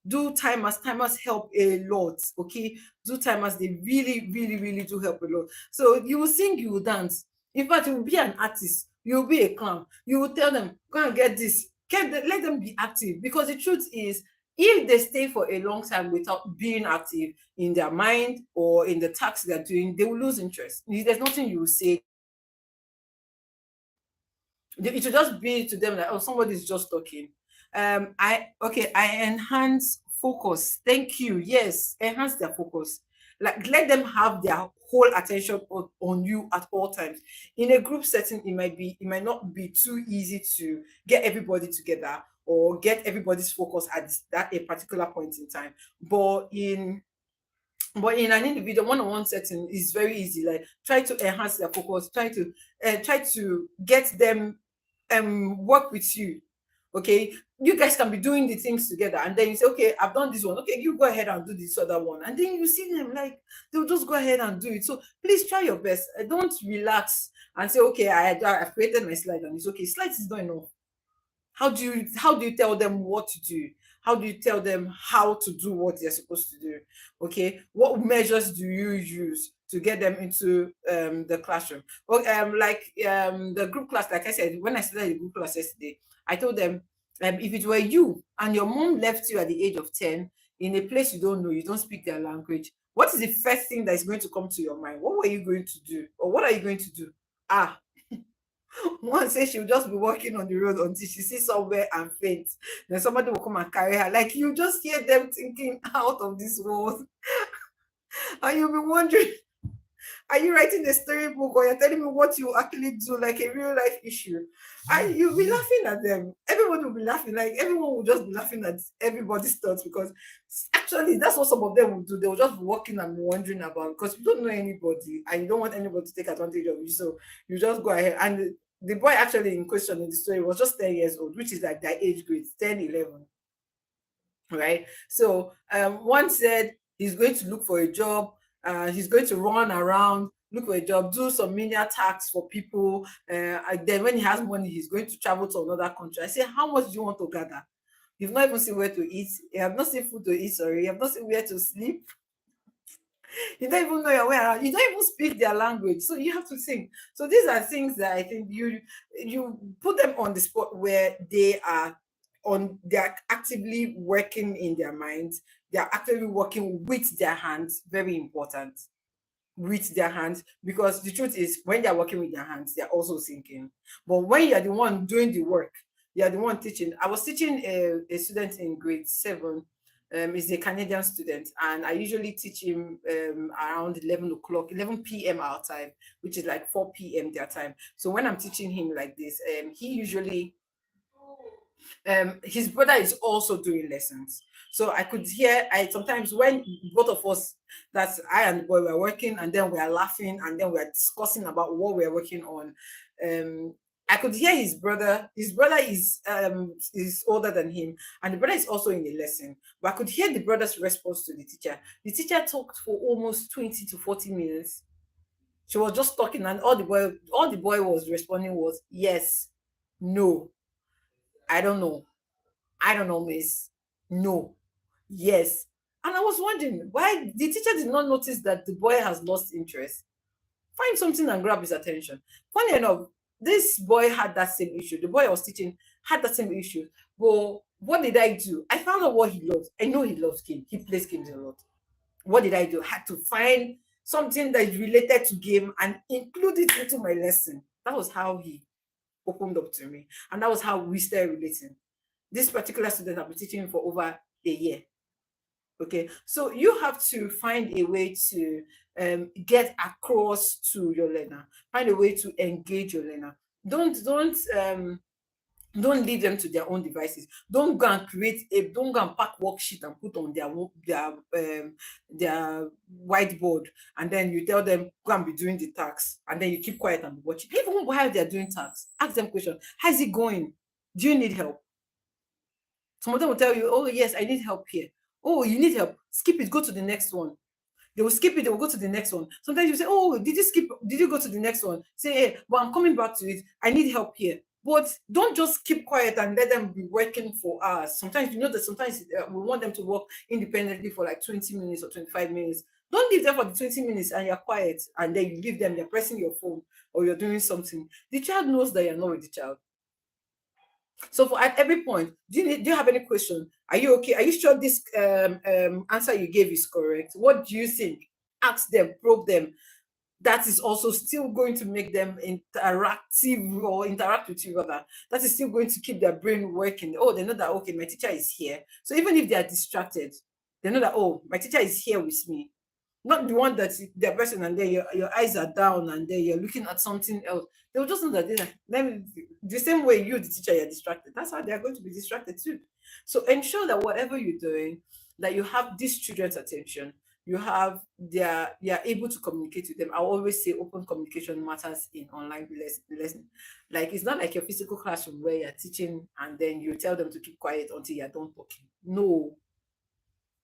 Do timers. Timers help a lot. Okay, do timers. They really, really, really do help a lot. So you will sing, you will dance. In fact, you will be an artist. You will be a clown. You will tell them, go and get this. Let them be active, because the truth is, if they stay for a long time without being active in their mind or in the tasks they're doing, they will lose interest. There's nothing you will say. It should just be to them like, oh, somebody's just talking. I enhance focus. Thank you. Yes, enhance their focus. Like let them have their whole attention on you at all times. In a group setting, it might not be too easy to get everybody together or get everybody's focus at that a particular point in time. But in an individual one-on-one setting is very easy. Like try to enhance their focus, try to get them work with you. Okay, you guys can be doing the things together, and then you say, okay, I've done this one, okay, you go ahead and do this other one, and then you see them like they'll just go ahead and do it. So please try your best. Don't relax and say, okay, I've created my slide and it's okay. Slides is not enough. How do you tell them what to do? How do you tell them how to do what they're supposed to do? Okay, what measures do you use to get them into the classroom? Well, the group class, like I said, when I started the group class yesterday, I told them, if it were you and your mom left you at the age of 10 in a place you don't know, you don't speak their language, what is the first thing that is going to come to your mind? What were you going to do, or what are you going to do? Ah, one says she'll just be walking on the road until she sees somewhere and faint. Then somebody will come and carry her. Like you just hear them thinking out of this world. And you'll be wondering, are you writing a storybook or you're telling me what you actually do, like a real life issue? And you'll be laughing at them. Everyone will be laughing. Like everyone will just be laughing at everybody's thoughts, because actually that's what some of them will do. They will just be walking and wondering about, because you don't know anybody and you don't want anybody to take advantage of you. So you just go ahead. And the boy actually in question in the story was just 10 years old, which is like their age grade, 10, 11, right? So one said he's going to look for a job. He's going to run around, look for a job, do some menial tasks for people. And then when he has money, he's going to travel to another country. I say, how much do you want to gather? You've not even seen where to eat. You have not seen food to eat, sorry. You have not seen where to sleep. You don't even know your way around. You don't even speak their language, so you have to think. So these are things that I think you put them on the spot where they are actively working in their minds. They are actively working with their hands. Very important, with their hands, because the truth is when they're working with their hands they're also thinking. But when you're the one doing the work, you're the one teaching. I was teaching a student in grade 7. He's a Canadian student, and I usually teach him around 11 o'clock, 11 p.m. our time, which is like 4 p.m. their time. So when I'm teaching him like this, he usually his brother is also doing lessons. So I could hear, I sometimes when both of us, that's I and the boy, were working, and then we are laughing, and then we are discussing about what we're working on. Um, I could hear his brother. His brother is older than him, and the brother is also in the lesson. But I could hear the brother's response to the teacher. The teacher talked for almost 20 to 40 minutes. She was just talking, and all the boy was responding was yes, no, I don't know. I don't know, miss. No. Yes. And I was wondering why the teacher did not notice that the boy has lost interest. Find something and grab his attention. Funny enough, this boy had that same issue. The boy I was teaching had that same issue. But what did I do? I found out what he loves. I know he loves game. He plays games a lot. What did I do? I had to find something that is related to game and include it into my lesson. That was how he opened up to me. And that was how we started relating. This particular student I've been teaching for over a year. Okay, so you have to find a way to get across to your learner, find a way to engage your learner. Don't leave them to their own devices. Don't go and pack worksheet and put on their whiteboard, and then you tell them go and be doing the tasks, and then you keep quiet and be watching. Even while they're doing tasks, ask them question. How is it going? Do you need help? Some of them will tell you, oh, yes, I need help here. Oh, you need help. Skip it, go to the next one. They will skip it, they will go to the next one. Sometimes you say, oh, did you go to the next one? Say, hey, but I'm coming back to it. I need help here. But don't just keep quiet and let them be working for hours. Sometimes you know that sometimes we want them to work independently for like 20 minutes or 25 minutes. Don't leave them for the 20 minutes and you're quiet, and then you leave them, they're pressing your phone or you're doing something. The child knows that you're not with the child. So for at every point, do you have any question? Are you okay? Are you sure this answer you gave is correct? What do you think? Ask them, probe them. That is also still going to make them interactive, or interact with you rather. That is still going to keep their brain working. Oh, they know that okay, my teacher is here. So even if they are distracted, they know that oh, my teacher is here with me. Not the one that the person and then your eyes are down and then you're looking at something else. They'll just know that the same way you, the teacher, you're distracted. That's how they're going to be distracted too. So ensure that whatever you're doing, that you have these children's attention, you're able to communicate with them. I always say open communication matters in online lesson. Like it's not like your physical classroom where you're teaching and then you tell them to keep quiet until you're done talking. No,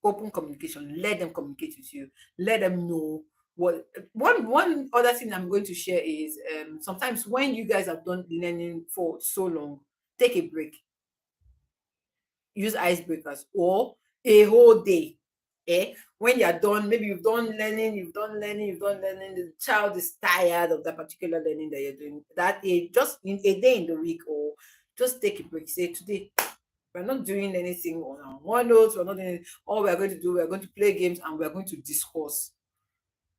open communication. Let them communicate with you. Let them know what. One other thing I'm going to share is sometimes when you guys have done learning for so long, take a break. Use icebreakers or a whole day. When you're done, maybe you've done learning, the child is tired of that particular learning that you're doing. That just in a day in the week, or just take a break. Say today we're not doing anything on our OneNote. We're not doing all we're going to do. We're going to play games and we're going to discuss.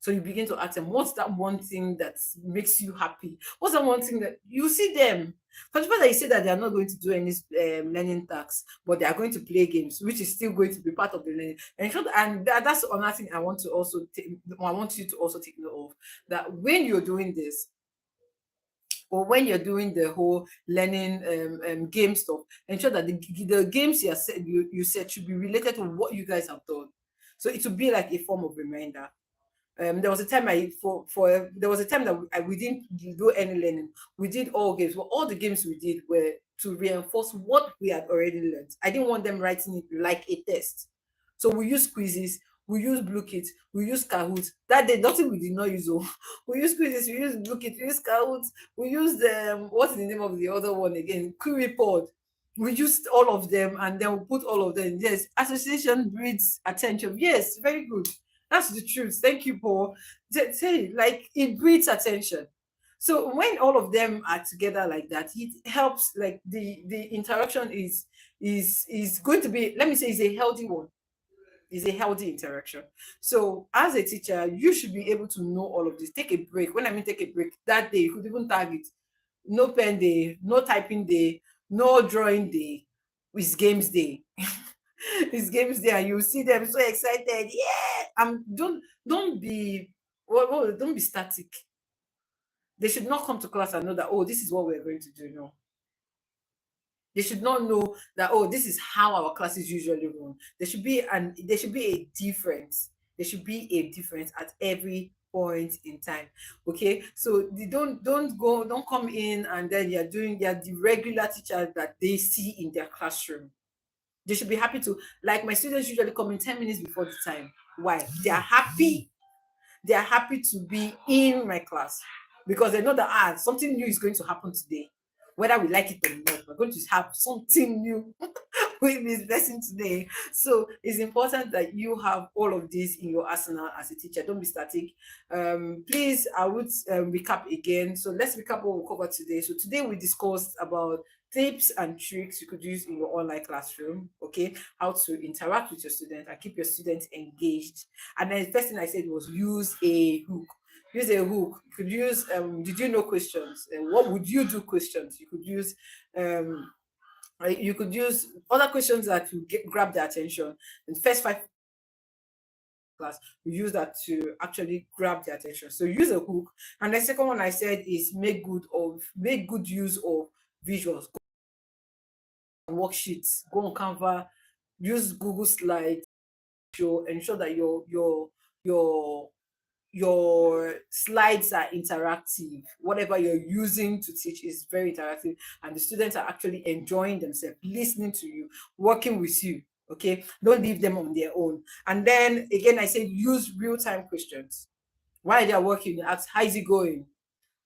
So you begin to ask them, what's that one thing that makes you happy? What's that one thing that you see them? For the fact that you say that they are not going to do any learning tasks, but they are going to play games, which is still going to be part of the learning. And that's another thing I want to also I want you to also take note of, that when you're doing this, or when you're doing the whole learning game stuff, ensure that the games you said should be related to what you guys have done. So it will be like a form of reminder. There was a time there was a time that we didn't do any learning. We did all games. Well, all the games we did were to reinforce what we had already learned. I didn't want them writing it like a test. So we use quizzes, we use Blue Kit, we use Kahoot. That day, nothing we did not use. Oh, we use quizzes, we use Blue Kit, we use Kahoot, we used what's the name of the other one again? Query Pod. We used all of them and then we put all of them. Yes, association breeds attention. Yes, very good. That's the truth. Thank you, Paul. Say, like, it breeds attention. So when all of them are together like that, it helps. Like the interaction is going to be, let me say, is a healthy one. Is a healthy interaction. So as a teacher, you should be able to know all of this. Take a break. When I mean take a break, that day you could even tag it. No pen day, no typing day, no drawing day. It's games day. It's games day, and you see them so excited. Yeah. Don't be, well, don't be static. They should not come to class and know that, oh, this is what we're going to do. No, they should not know that, oh, this is how our classes usually run. There should be a difference. There should be a difference at every point in time. Okay. So they don't come in and then you're the regular teacher that they see in their classroom. They should be happy to, like, my students usually come in 10 minutes before the time. Why? They are happy to be in my class because they know that, something new is going to happen today. Whether we like it or not, we're going to have something new with this lesson today. So it's important that you have all of this in your arsenal as a teacher. Don't be static. Please, I would recap again. So let's recap what we covered today. So today we discussed about tips and tricks you could use in your online classroom. Okay, how to interact with your students and keep your students engaged. And then the first thing I said was use a hook. Use a hook. You could use did you know questions? And what would you do questions? Um you could use other questions that will grab their attention. In the first five class, you use that to actually grab their attention. So use a hook. And the second one I said is make good use of visuals. Go on worksheets, go on Canva, use Google Slides, ensure that your your slides are interactive. Whatever you're using to teach is very interactive, and the students are actually enjoying themselves, listening to you, working with you. Okay, don't leave them on their own. And then again, I said use real-time questions while they're working. Ask, how is it going?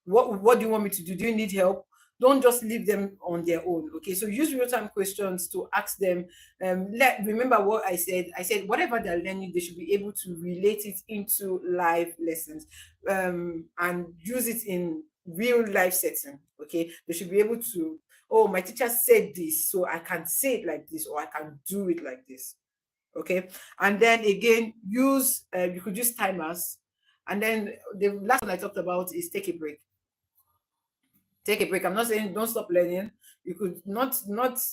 What do you want me to do? Do you need help? Don't just leave them on their own. Okay, so use real-time questions to ask them. Remember what I said whatever they're learning, they should be able to relate it into live lessons, and use it in real life setting. Okay, they should be able to, oh, my teacher said this, so I can say it like this, or I can do it like this. Okay, and then again, you could use timers. And then the last one I talked about is take a break. Take a break. I'm not saying don't stop learning. You could not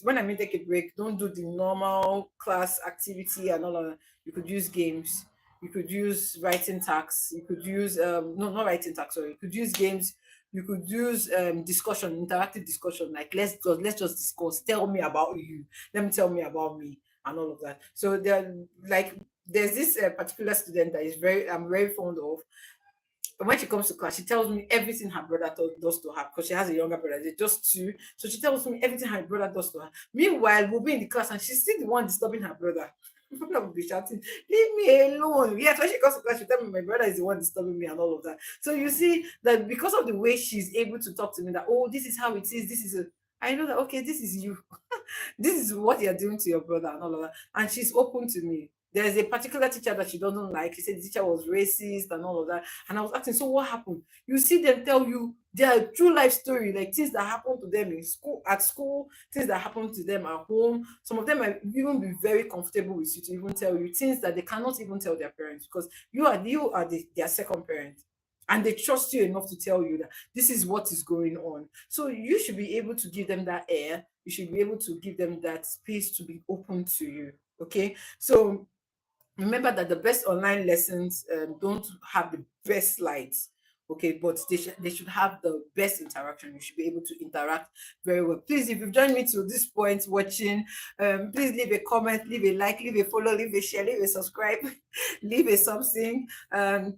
when I mean take a break, don't do the normal class activity and all of that. You could use games. You could use writing tasks. You could use no, not writing tasks, sorry. You could use games. You could use discussion, interactive discussion, like let's just discuss. Tell me about you. Let me tell me about me and all of that. So there's this particular student that is very I'm very fond of. When she comes to class, she tells me everything her brother does to her because she has a younger brother. They're just two. So she tells me everything her brother does to her. Meanwhile, we'll be in the class and she's still the one disturbing her brother. My brother will be shouting, leave me alone. Yes, when she comes to class, she tell me my brother is the one disturbing me and all of that. So you see that because of the way she's able to talk to me, that, oh, this is how it is. I know that, okay, this is you. This is what you're doing to your brother and all of that. And she's open to me. There's a particular teacher that she doesn't like. She said the teacher was racist and all of that. And I was asking, so what happened? You see them tell you their true life story, like things that happened to them at school, things that happened to them at home. Some of them might even be very comfortable with you to even tell you things that they cannot even tell their parents because their second parent. And they trust you enough to tell you that this is what is going on. So you should be able to give them that air. You should be able to give them that space to be open to you. Okay. So remember that the best online lessons don't have the best slides. Okay, but they should have the best interaction. You should be able to interact very well. Please, if you've joined me to this point watching, please leave a comment, leave a like, leave a follow, leave a share, leave a subscribe, leave a something.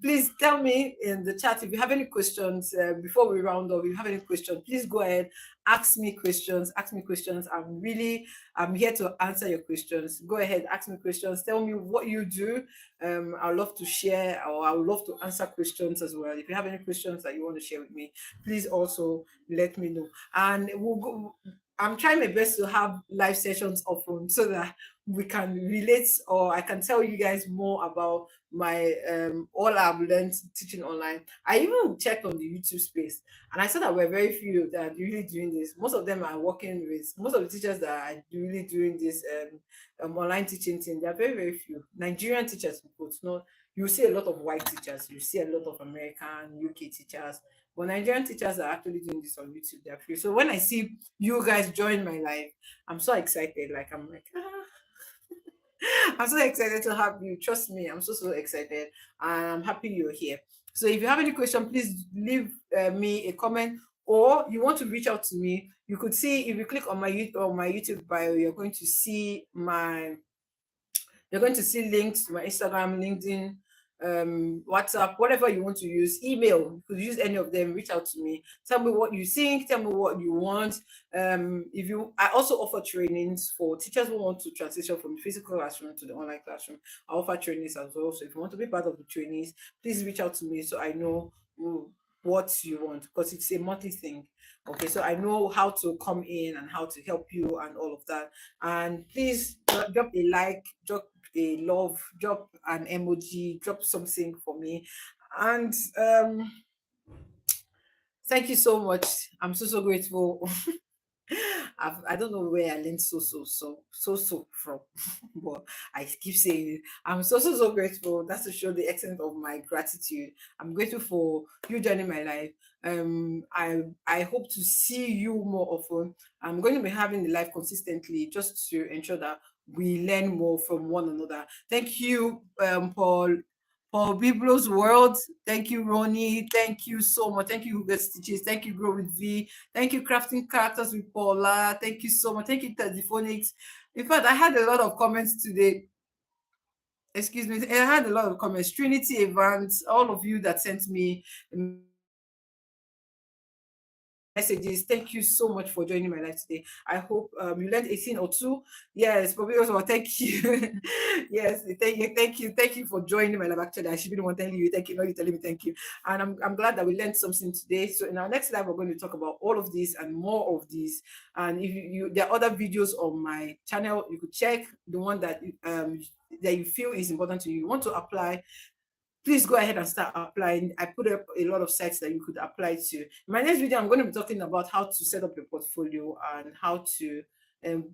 Please tell me in the chat if you have any questions before we round up. If you have any questions, please go ahead, ask me questions. Ask me questions. I'm here to answer your questions. Go ahead, ask me questions. Tell me what you do. I'd love to share, or I would love to answer questions as well. If you have any questions that you want to share with me, please also let me know. And we'll go. I'm trying my best to have live sessions often so that we can relate, or I can tell you guys more about my all I've learned teaching online. I even checked on the YouTube space and I saw that we're very few that are really doing this. Most of them are working with most of the teachers that are really doing this online teaching thing. They are very, very few. Nigerian teachers, but no, you see a lot of white teachers, you see a lot of American, UK teachers. But Nigerian teachers are actually doing this on YouTube. They're free. So when I see you guys join my life, I'm so excited. Like I'm like, I'm so excited to have you. Trust me, I'm so excited, and I'm happy you're here. So if you have any question, please leave me a comment, or you want to reach out to me. You could see if you click on my YouTube bio, you're going to see links to my Instagram, LinkedIn, WhatsApp, whatever you want to use. Email, you could use any of them. Reach out to me. Tell me what you think. Tell me what you want. I also offer trainings for teachers who want to transition from the physical classroom to the online classroom. I offer trainings as well. So if you want to be part of the trainings, please reach out to me so I know what you want, because it's a monthly thing. Okay, so I know how to come in and how to help you and all of that. And please drop a like, drop a love, drop an emoji, drop something for me. And thank you so much. I'm so grateful. I don't know where I learned so from, but I keep saying it. I'm so grateful. That's to show the extent of my gratitude. I'm grateful for you joining my life. I hope to see you more often. I'm going to be having the life consistently just to ensure that we learn more from one another. Thank you, Paul Biblo's World. Thank you, Ronnie. Thank you so much. Thank you, Google Stitches. Thank you, Grow with V. Thank you, Crafting Characters with Paula. Thank you so much. Thank you, Telephonics. In fact, I had a lot of comments today. Excuse me. I had a lot of comments. Trinity Evans, all of you that sent me messages. Thank you so much for joining my life today. I hope you learned a thing or two. Yes, probably also thank you. Yes, thank you for joining my life. Actually, I should be the one telling you thank you. No, you telling me thank you. And I'm glad that we learned something today. So in our next live, we're going to talk about all of this and more of this. And if there are other videos on my channel, you could check the one that you feel is important to you. You want to apply, please go ahead and start applying. I put up a lot of sites that you could apply to. In my next video, I'm going to be talking about how to set up your portfolio and how to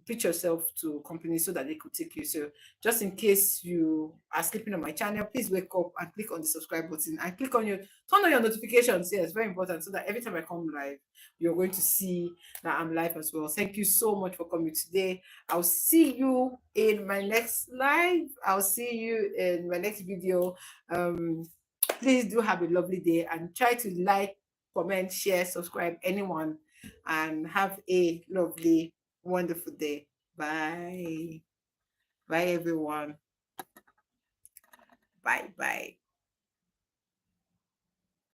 pitch yourself to companies so that they could take you. So just in case you are sleeping on my channel, please wake up and click on the subscribe button and turn on your notifications. Yeah, it's very important so that every time I come live, you're going to see that I'm live as well. Thank you so much for coming today. I'll see you in my next live. I'll see you in my next video. um please do have a lovely day and try to like, comment, share, subscribe, anyone, and have a lovely, wonderful day. Bye. Bye, everyone. Bye.